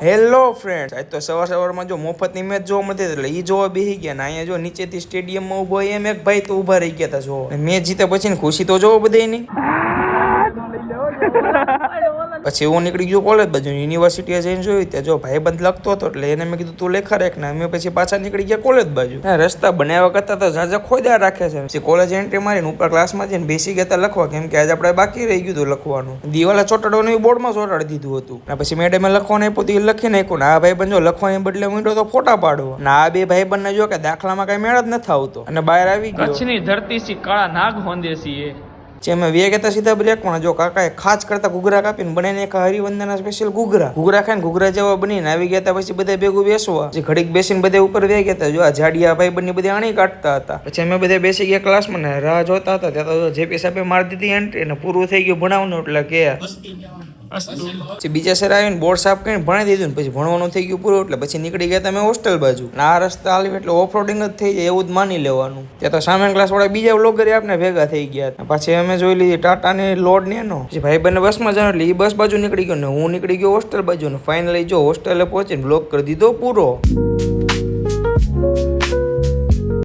Hello friends, આજ તો સવારમાં જો મફતની મેચ જોવા મળતી એટલે ઈ જોવા બેસી ગયા ને અહીંયા જો નીચેથી સ્ટેડિયમમાં ઉભો એમ એક ભાઈ તો ઊભા રહી ગયા હતા જોવા. મેચ જીતે પછી ને ખુશી તો જોવો બધાયની. પછી હું નીકળી ગયો કોલેજ બાજુ યુનિવર્સિટીએ જઈને જોયું ત્યાં જો ભાઈબંધ લખતો હતો એટલે એને મેં કીધું તું લેખા રાખ ને અમે પછી પાછા નીકળી ગયા કોલેજ બાજુ. રસ્તા બનાવ્યા કરતા તો ઝાઝા ખોદા રાખે છે. પછી કોલેજ એન્ટ્રી મારીને ઉપર ક્લાસમાં જઈને બેસી ગયા લખવા, કેમ કે આજે આપણે બાકી રહી ગયું હતું લખવાનું. દિવાલે ચોટાડવાનું બોર્ડમાં ચોટાડી દીધું હતું ને પછી મેડમે લખવાનું આપ્યું લખી નાખ્યું ને આ ભાઈબંધ જો લખવાની બદલે મીંડો તો ફોટા પાડવા ને આ બે ભાઈબંધ ને જો કે દાખલામાં કઈ મેળ જ નથી આવતો અને બહાર આવી ગયો. કચ્છની ધરતી સી કાળા નાગ હોંદે છીએ જે મેં વે કહેતા સીધા બ્રેક પણ જો કાકાએ ખાસ કરતા ઘૂઘરા કાપીને બનાવીને એક હરિવંદના સ્પેશિયલ ઘૂઘરા ખાઈને ઘૂઘરા જેવા બનીને આવી ગયા હતા. પછી બધા ભેગું બેસવા જે ઘડીક બેસીને બધા ઉપર વે ગયા હતા. જો આ જાડિયા ભાઈ બંને બધા આણી કાઢતા હતા. પછી અમે બધા બેસી ગયા ક્લાસમાં ને રાહ જોતા હતા. ત્યાં તો જેપી સાહેબે મારી દીધી એન્ટ્રી ને પૂરું થઈ ગયું ભણાવવાનું એટલે કે પછી બીજા સર આવીને બોર્ડ સાફ કરીને ભણી દીધું ને પછી ભણવાનું થઈ ગયું પૂરું એટલે પછી નીકળી ગયા તમે હોસ્ટેલ બાજુ. આ રસ્તા હાલવી એટલે ઓફરોડિંગ જ થઈ જાય એવું જ માની લેવાનું. ત્યાં તો સામેન ક્લાસ વાળા બીજા વ્લોગર આપણે ભેગા થઈ ગયા. પછી અમે જોઈ લીધી ટાટા ની લોડ ને એનો. પછી ભાઈ બંને બસમાં જવાનું એટલે એ બસ બાજુ નીકળી ગયો ને હું નીકળી ગયો હોસ્ટેલ બાજુ ને ફાઇનલી જો હોસ્ટેલે પહોંચીને બ્લોગ કરી દીધો પૂરો.